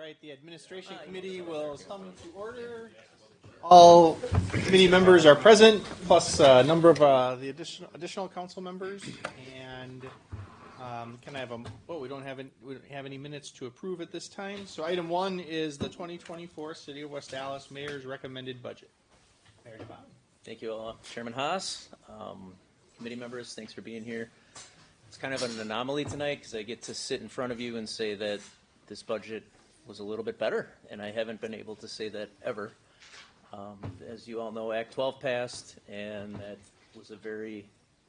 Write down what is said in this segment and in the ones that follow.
right, the Administration Committee will come to order. All committee members are present, plus a number of the additional council members. And can I have we don't have any minutes to approve at this time. So item 1 is the 2024 City of West Allis Mayor's recommended budget. Mayor DeBon. Thank you all, Chairman Haas. Committee members, thanks for being here. It's kind of an anomaly tonight because I get to sit in front of you and say that this budget was a little bit better, and I haven't been able to say that ever. As you all know, Act 12 passed, and that was a very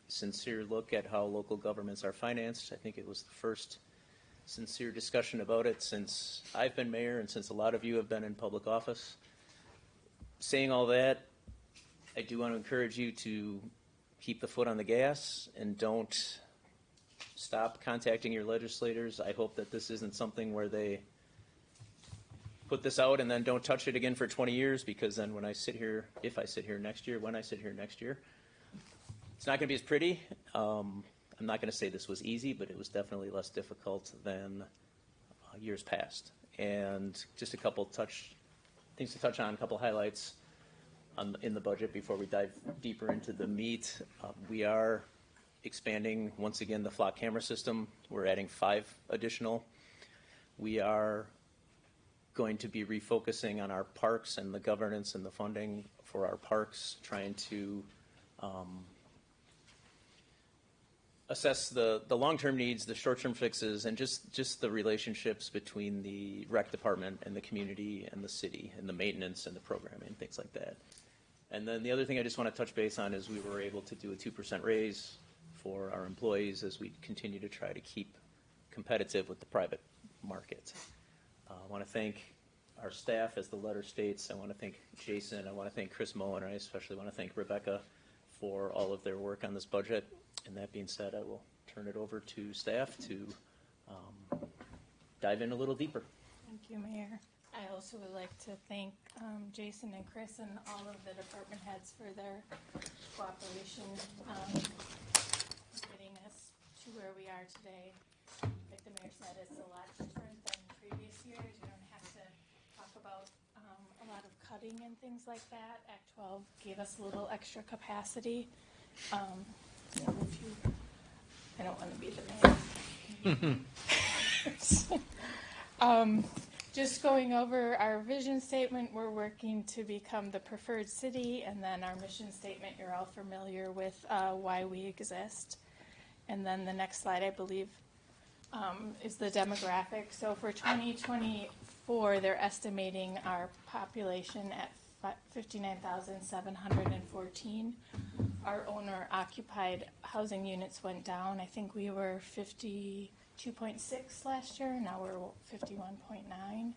sincere look at how local governments are financed. I think it was the first sincere discussion about it since I've been mayor and since a lot of you have been in public office. Saying all that, I do want to encourage you to keep the foot on the gas and don't stop contacting your legislators. I hope that this isn't something where they put this out and then don't touch it again for 20 years, because then when I sit here, when I sit here next year, it's not going to be as pretty. I'm not going to say this was easy, but it was definitely less difficult than years past. And just a couple things to touch on, a couple highlights in the budget before we dive deeper into the meat. We are expanding, once again, the flock camera system. We're adding 5 additional. We are going to be refocusing on our parks and the governance and the funding for our parks, trying to assess the long-term needs, the short-term fixes, and just the relationships between the rec department and the community and the city and the maintenance and the programming, things like that. And then the other thing I just want to touch base on is we were able to do a 2% raise for our employees as we continue to try to keep competitive with the private market. I want to thank our staff, as the letter states. I want to thank Jason. I want to thank Chris Moe, and I especially want to thank Rebecca for all of their work on this budget. And that being said, I will turn it over to staff to dive in a little deeper. Thank you, Mayor. I also would like to thank Jason and Chris and all of the department heads for their cooperation getting us to where we are today. Like the mayor said, it's a lot different than previous years. You don't have to talk about a lot of cutting and things like that. Act 12 gave us a little extra capacity. I don't want to be the mayor. Just going over our vision statement, we're working to become the preferred city, and then our mission statement, you're all familiar with why we exist. And then the next slide, I believe, is the demographic. So for 2024, they're estimating our population at 59,714. Our owner-occupied housing units went down. I think we were 52.6 last year. Now we're 51.9.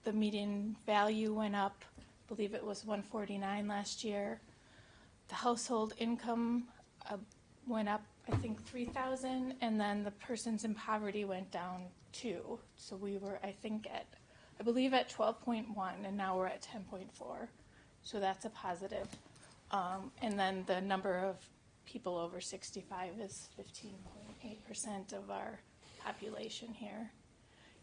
The median value went up. I believe it was 149 last year. The household income went up, I think, 3,000, and then the persons in poverty went down 2. So we were, I believe at 12.1, and now we're at 10.4. So that's a positive. And then the number of people over 65 is 15.8% of our population here.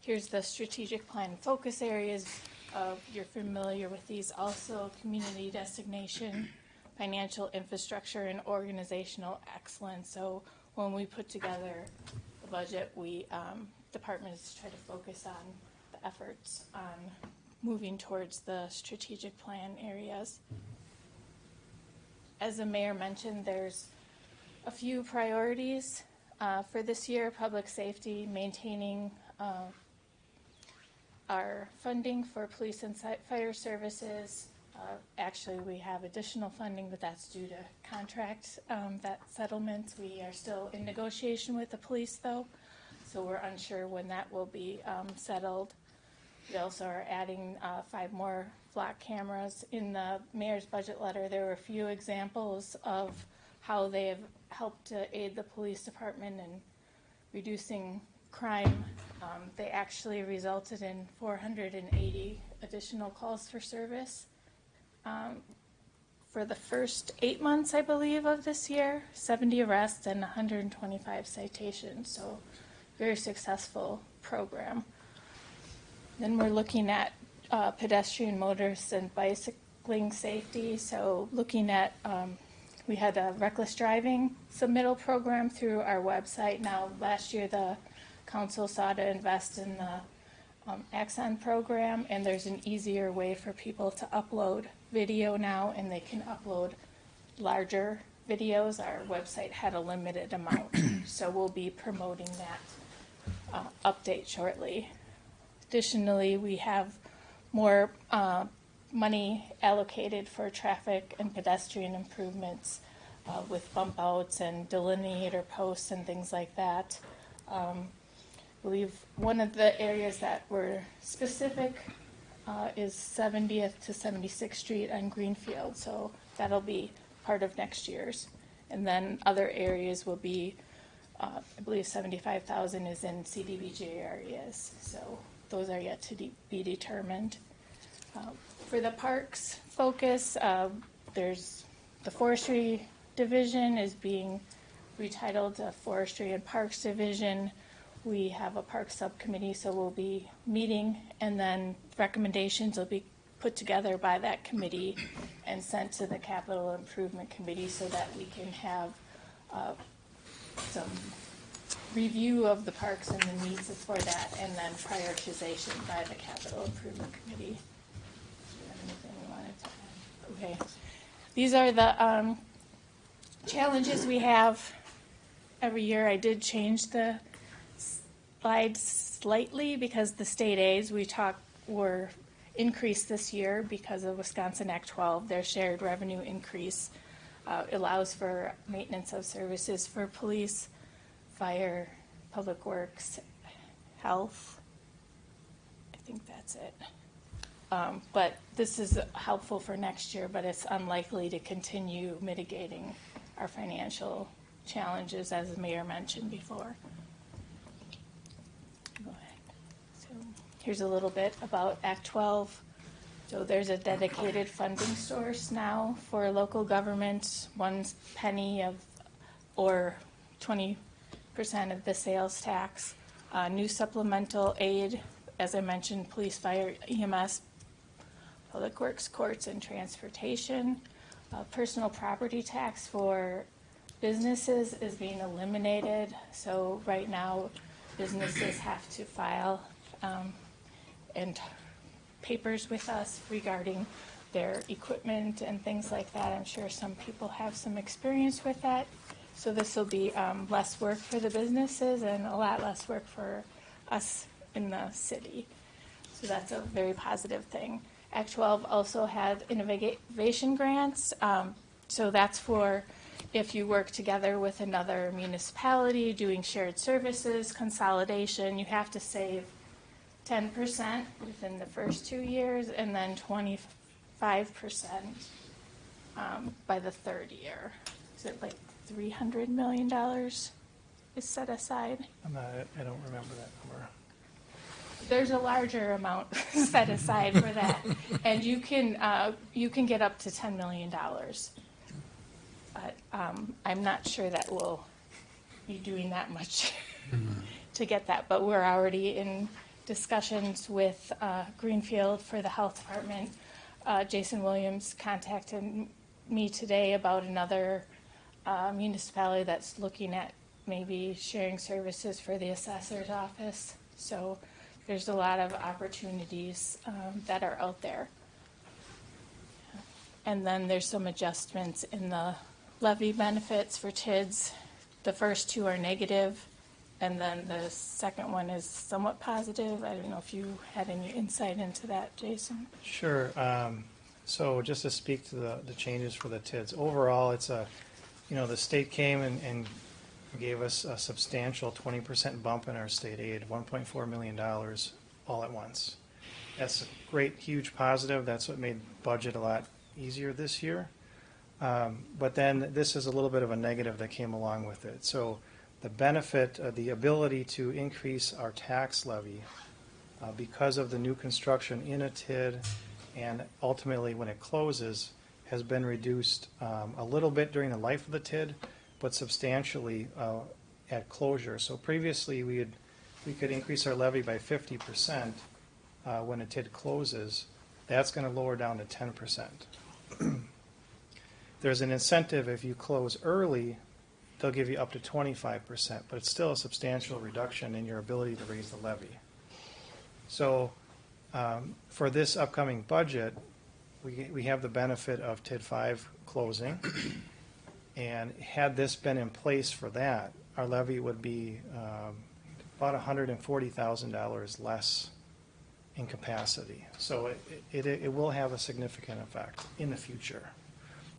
Here's the strategic plan focus areas. You're familiar with these also: community designation, financial infrastructure, and organizational excellence. So when we put together the budget, we departments try to focus on the efforts on moving towards the strategic plan areas. As the mayor mentioned, there's a few priorities for this year: public safety, maintaining our funding for police and fire services. Actually, we have additional funding, but that's due to contract that settlement. We are still in negotiation with the police, though, so we're unsure when that will be settled. We also are adding 5 more flock cameras. In the mayor's budget letter, there were a few examples of how they have helped to aid the police department in reducing crime. They actually resulted in 480 additional calls for service. For the first 8 months, I believe, of this year, 70 arrests and 125 citations. So very successful program. Then we're looking at pedestrian, motorists, and bicycling safety. So looking at, we had a reckless driving submittal program through our website. Now, last year the council sought to invest in the Axon program, and there's an easier way for people to upload video now, and they can upload larger videos. Our website had a limited amount, so we'll be promoting that update shortly. Additionally, we have more money allocated for traffic and pedestrian improvements with bump outs and delineator posts and things like that. I believe one of the areas that were specific is 70th to 76th Street on Greenfield, so that'll be part of next year's. And then other areas will be, I believe 75,000 is in CDBG areas, so those are yet to be determined. For the parks focus, there's the forestry division is being retitled to Forestry and Parks Division. We have a park subcommittee, so we'll be meeting, and then recommendations will be put together by that committee and sent to the Capital Improvement Committee so that we can have some review of the parks and the needs for that, and then prioritization by the Capital Improvement Committee. Do you have anything you wanted to add? Okay. These are the challenges we have every year. I did change the slides slightly because the state aids were increased this year because of Wisconsin Act 12. Their shared revenue increase allows for maintenance of services for police, fire, public works, health. I think that's it. But this is helpful for next year, but it's unlikely to continue mitigating our financial challenges, as the mayor mentioned before. Go ahead. So here's a little bit about Act 12. So there's a dedicated funding source now for local governments, 1 penny of or 20% of the sales tax. New supplemental aid, as I mentioned, police, fire, EMS, public works, courts, and transportation. Personal property tax for businesses is being eliminated. So right now, businesses have to file and papers with us regarding their equipment and things like that. I'm sure some people have some experience with that. So this will be less work for the businesses and a lot less work for us in the city. So that's a very positive thing. Act 12 also has innovation grants. So that's for if you work together with another municipality doing shared services, consolidation, you have to save 10% within the first 2 years and then 25% by the third year. Is it like $300 million is set aside? I don't remember that number. There's a larger amount set aside for that, and you can get up to $10 million. But I'm not sure that we'll be doing that much to get that. But we're already in discussions with Greenfield for the health department. Jason Williams contacted me today about another municipality that's looking at maybe sharing services for the assessor's office. So there's a lot of opportunities that are out there. And then there's some adjustments in the levy benefits for TIDS. The first 2 are negative, and then the second one is somewhat positive. I don't know if you had any insight into that, Jason. Sure. So just to speak to the changes for the TIDS, overall it's the state came and gave us a substantial 20% bump in our state aid, $1.4 million all at once. That's a great, huge positive. That's what made budget a lot easier this year. But then this is a little bit of a negative that came along with it. So the benefit, the ability to increase our tax levy because of the new construction in a TID and ultimately when it closes has been reduced a little bit during the life of the TID, but substantially at closure. So previously we could increase our levy by 50% when a TID closes, that's going to lower down to 10%. There's an incentive if you close early, they'll give you up to 25%, but it's still a substantial reduction in your ability to raise the levy. So for this upcoming budget, we have the benefit of TID 5 closing, and had this been in place for that, our levy would be about $140,000 less in capacity. So it will have a significant effect in the future.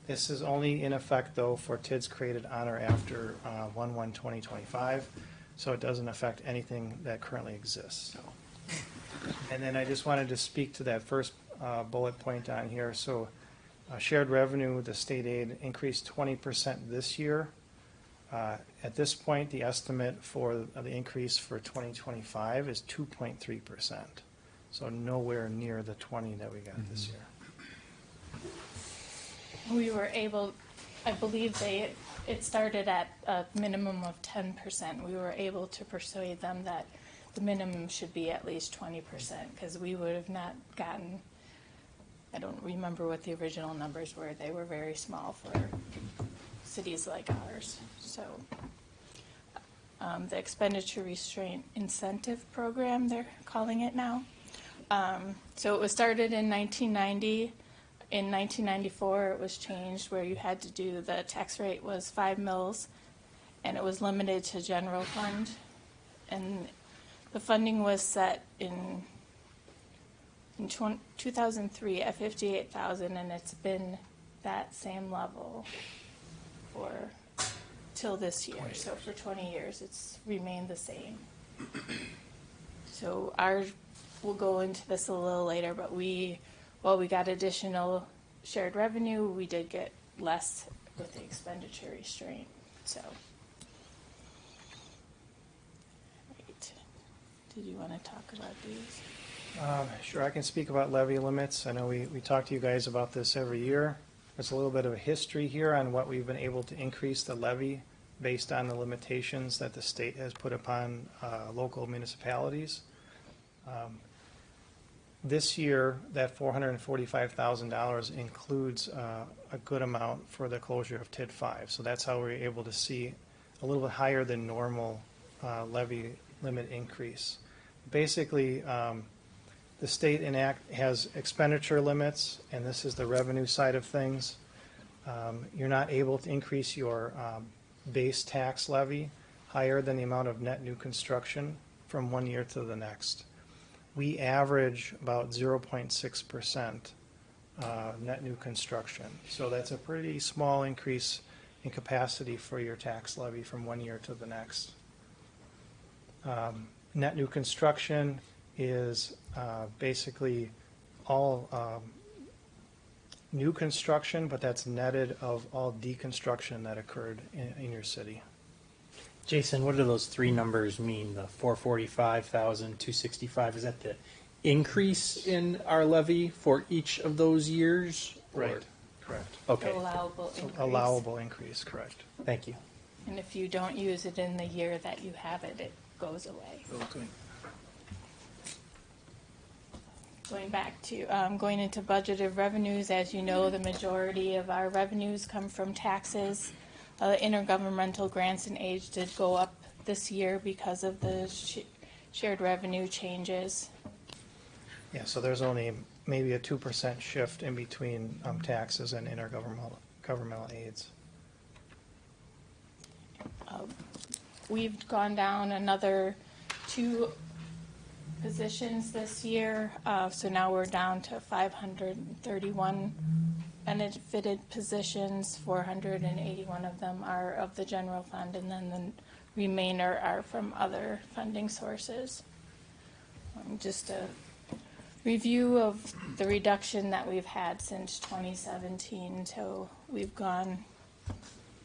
This is only in effect, though, for TIDs created on or after 1/1/2025, so it doesn't affect anything that currently exists. And then I just wanted to speak to that first bullet point on here. So shared revenue, the state aid increased 20% this year. At this point, the estimate for the increase for 2025 is 2.3%. So nowhere near the 20 that we got this year. We were able, I believe it started at a minimum of 10%. We were able to persuade them that the minimum should be at least 20%, because we would have not gotten, I don't remember what the original numbers were. They were very small for cities like ours. So the expenditure restraint incentive program, they're calling it now. So it was started in 1990. In 1994, it was changed where you had to do, the tax rate was 5 mils, and it was limited to general fund. And the funding was set in 2003 at $58,000, and it's been that same level for till this year. So for 20 years, it's remained the same. So we'll go into this a little later, but we got additional shared revenue, we did get less with the expenditure restraint. So, right. Did you want to talk about these? Sure, I can speak about levy limits. I know we talk to you guys about this every year. There's a little bit of a history here on what we've been able to increase the levy based on the limitations that the state has put upon local municipalities. This year, that $445,000 includes a good amount for the closure of TID 5. So that's how we're able to see a little bit higher than normal levy limit increase. Basically, the state has expenditure limits, and this is the revenue side of things. You're not able to increase your base tax levy higher than the amount of net new construction from one year to the next. We average about 0.6% net new construction. So that's a pretty small increase in capacity for your tax levy from one year to the next. Net new construction is basically all new construction, but that's netted of all deconstruction that occurred in your city. Jason, what do those three numbers mean? The 445,000, 265, is that the increase in our levy for each of those years? Right, correct. Okay, Allowable increase. Allowable increase, correct. thank you. And if you don't use it in the year that you have it, it goes away. Okay. Going into budgeted revenues, as you know, the majority of our revenues come from taxes. Intergovernmental grants and aids did go up this year because of the shared revenue changes. Yeah, so there's only maybe a 2% shift in between taxes and intergovernmental aids. We've gone down another 2 positions this year, so now we're down to 531 benefited positions. 481 of them are of the general fund, and then the remainder are from other funding sources. Just a review of the reduction that we've had since 2017, so we've gone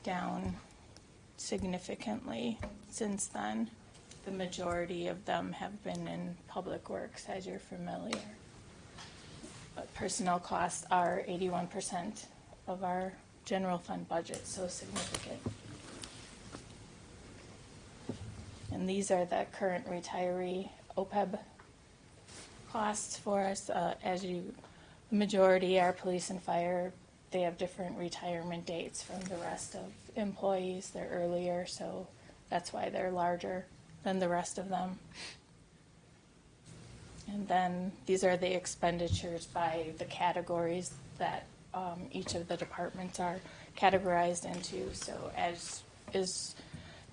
down significantly since then. The majority of them have been in public works, as you're familiar. But personnel costs are 81% of our general fund budget, so significant. And these are the current retiree OPEB costs for us. The majority are police and fire. They have different retirement dates from the rest of employees. They're earlier, so that's why they're larger than the rest of them. And then these are the expenditures by the categories that each of the departments are categorized into. So as is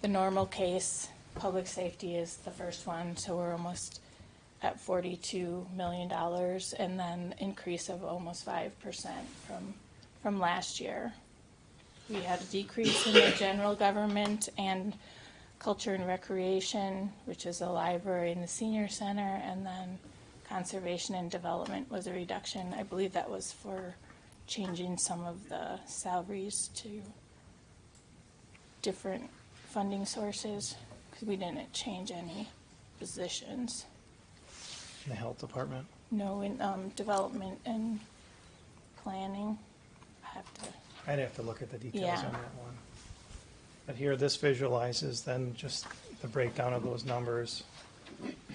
the normal case, public safety is the first one. So we're almost at $42 million, and then increase of almost 5% from last year. We had a decrease in the general government and culture and recreation, which is the library and the senior center, and then conservation and development was a reduction. I believe that was for changing some of the salaries to different funding sources, because we didn't change any positions. In the health department? No, in development and planning. I'd have to look at the details Yeah. on that one. But here, this visualizes then just the breakdown of those numbers.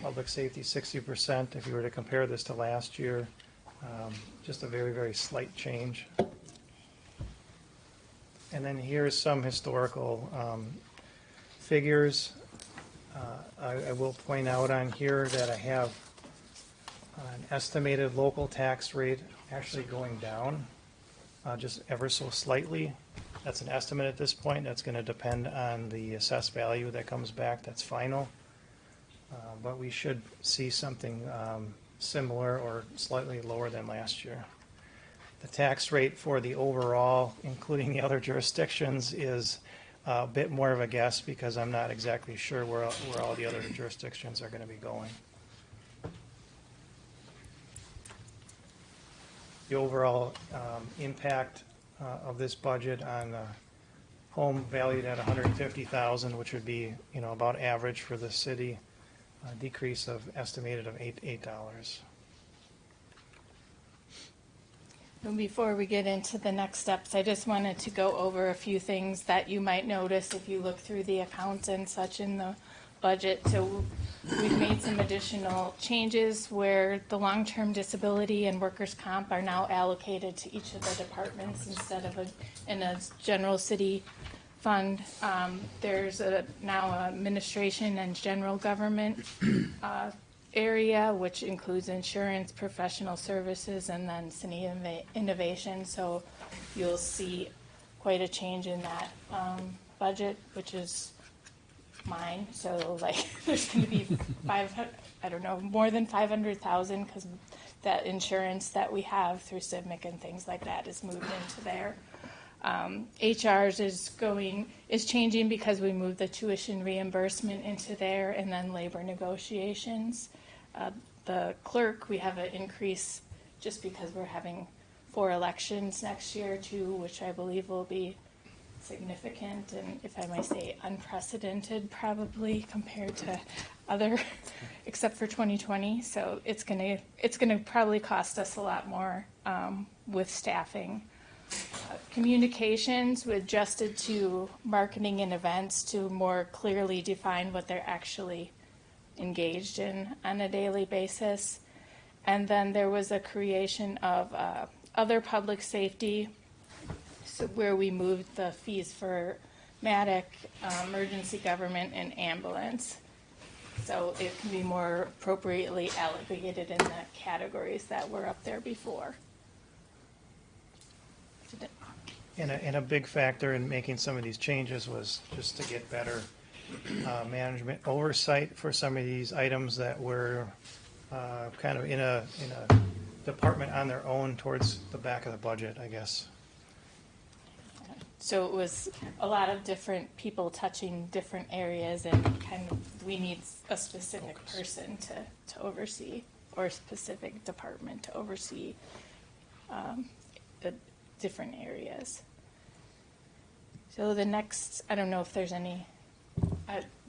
Public safety, 60%. If you were to compare this to last year, just a very, very slight change. And then here's some historical figures. I will point out on here that I have an estimated local tax rate actually going down just ever so slightly. That's an estimate at this point. That's going to depend on the assessed value that comes back. That's final. But we should see something similar or slightly lower than last year. The tax rate for the overall, including the other jurisdictions, is a bit more of a guess because I'm not exactly sure where all the other jurisdictions are going to be going. The overall impact of this budget on the home valued at $150,000, which would be, about average for the city, a decrease of estimated of $8. And before we get into the next steps, I just wanted to go over a few things that you might notice if you look through the accounts and such in the budget. So we've made some additional changes where the long-term disability and workers' comp are now allocated to each of the departments instead of in a general city fund. There's now administration and general government area, which includes insurance, professional services, and then city innovation. So you'll see quite a change in that budget, which is mine. So there's going to be more than 500,000 because that insurance that we have through Civic and things like that is moved into there. HR's is changing because we moved the tuition reimbursement into there, and then labor negotiations. The clerk, we have an increase just because we're having 4 elections next year too, which I believe will be significant and, if I might say, unprecedented probably compared to other, except for 2020. So it's gonna probably cost us a lot more with staffing. Communications, we adjusted to marketing and events to more clearly define what they're actually engaged in on a daily basis. And then there was a creation of other public safety, so where we moved the fees for MADIC, emergency government, and ambulance. So it can be more appropriately allocated in the categories that were up there before. And a big factor in making some of these changes was just to get better management oversight for some of these items that were kind of in a department on their own towards the back of the budget, I guess. So it was a lot of different people touching different areas, and kind of we need a specific person to oversee, or a specific department to oversee the different areas. So the next, I don't know if there's any,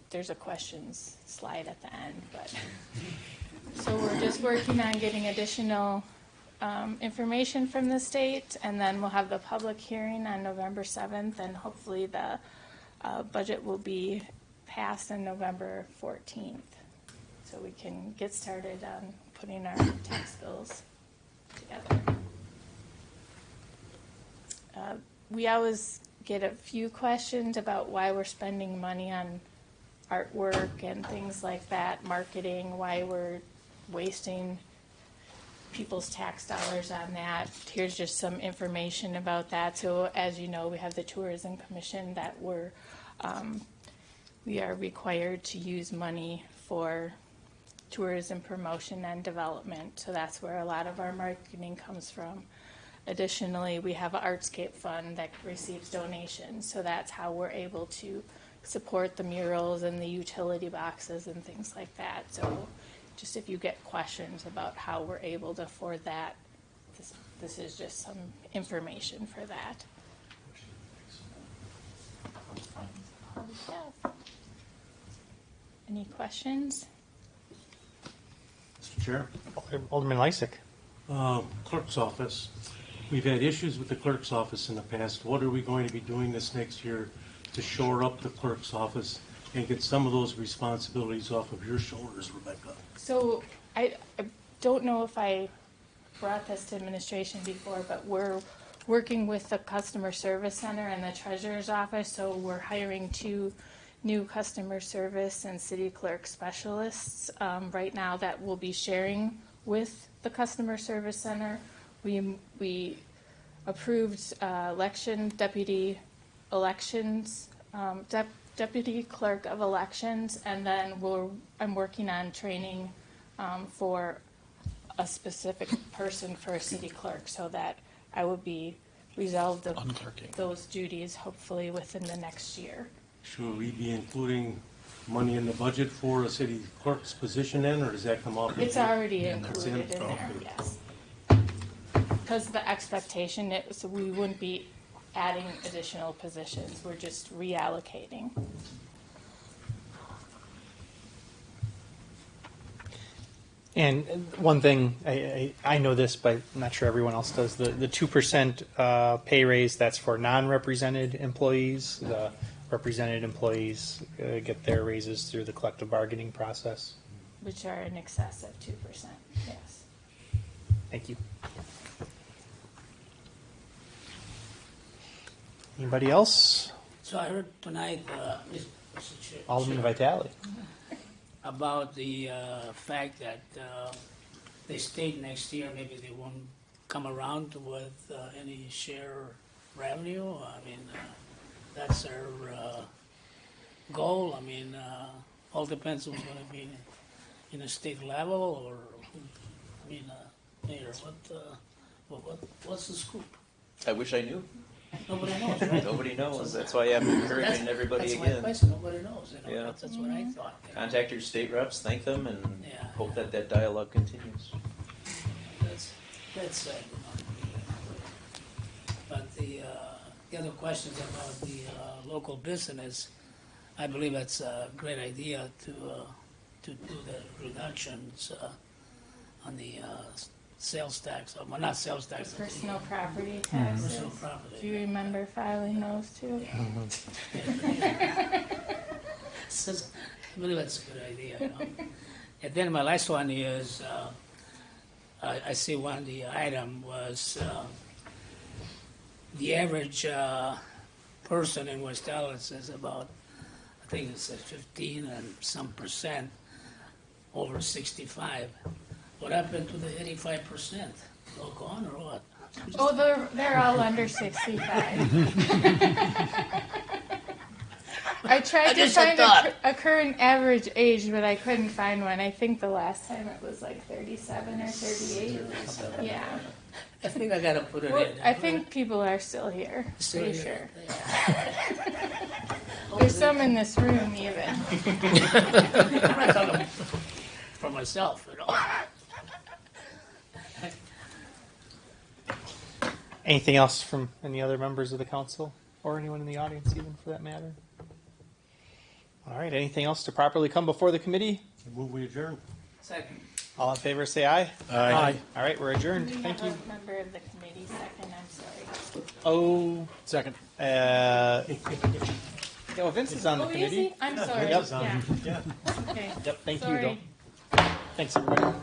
there's a questions slide at the end, but so we're just working on getting additional information from the state, and then we'll have the public hearing on November 7th, and hopefully the budget will be passed on November 14th. So we can get started on putting our tax bills together. We always get a few questions about why we're spending money on artwork and things like that, marketing, why we're wasting people's tax dollars on that. Here's just some information about that. So as you know, we have the Tourism Commission that we are required to use money for tourism promotion and development. So that's where a lot of our marketing comes from. Additionally, we have an Artscape fund that receives donations. So that's how we're able to support the murals and the utility boxes and things like that. So just if you get questions about how we're able to afford that, this is just some information for that. Yeah. Any questions? Mr. Chair, Alderman Lysick. clerk's office. We've had issues with the clerk's office in the past. What are we going to be doing this next year to shore up the clerk's office and get some of those responsibilities off of your shoulders, Rebecca? So I don't know if I brought this to administration before, but we're working with the customer service center and the treasurer's office. So we're hiring 2 new customer service and city clerk specialists right now that will be sharing with the customer service center. We approved deputy clerk of elections, and then I'm working on training for a specific person for a city clerk, so that I will be resolved of those duties hopefully within the next year. Should we be including money in the budget for a city clerk's position then, or does that come off? It's already included in there, Okay. yes. Because the expectation is we wouldn't be adding additional positions, we're just reallocating. And one thing, I know this, but I'm not sure everyone else does, the 2% pay raise, that's for non-represented employees. The represented employees get their raises through the collective bargaining process. Which are in excess of 2%, yes. Thank you. Anybody else? So I heard tonight, Mr. Chair, Alderman Vitale. about the fact that they state next year maybe they won't come around with any share revenue. I mean, that's their goal. I mean, all depends who's going to be in a state level or, I mean, Mayor, what's the scoop? I wish I knew. Nobody knows, right? Nobody knows. That's why I'm encouraging everybody That's my again. question. Nobody knows. You know? Yeah. That's what I thought. you know. Contact your state reps, thank them, and Yeah. hope that that dialogue continues. That's sad, you know. But the other questions about the local business, I believe that's a great idea to do the reductions on the sales tax, well, not sales tax. Personal property taxes. Personal Do property. you remember filing those too? I believe that's a good idea, you know. And then my last one is, I see one of the item was the average person in West Allis is about, I think it's 15 and some percent over 65. What happened to the 85%? All gone or what? Oh, they're all under 65. I tried to just find thought. a current average age, but I couldn't find one. I think the last time it was like 37 or 38. Yeah. I think I gotta put it Well, in. I think people are still here, Still pretty here. sure. Yeah. There's some in this room even. I'm not talking for myself, you know. Anything else from any other members of the council or anyone in the audience even for that matter? All right, anything else to properly come before the committee? Move we adjourn. Second. All in favor say aye. Aye. All right, we're adjourned. We Thank have you. a member of the committee second, I'm sorry. Oh, Second. yeah, well, Vince is on the Oh, is committee. he? I'm sorry. Yep. Yeah. Yeah. Okay. Yep, thank you. Sorry. Don't. Thanks, everybody.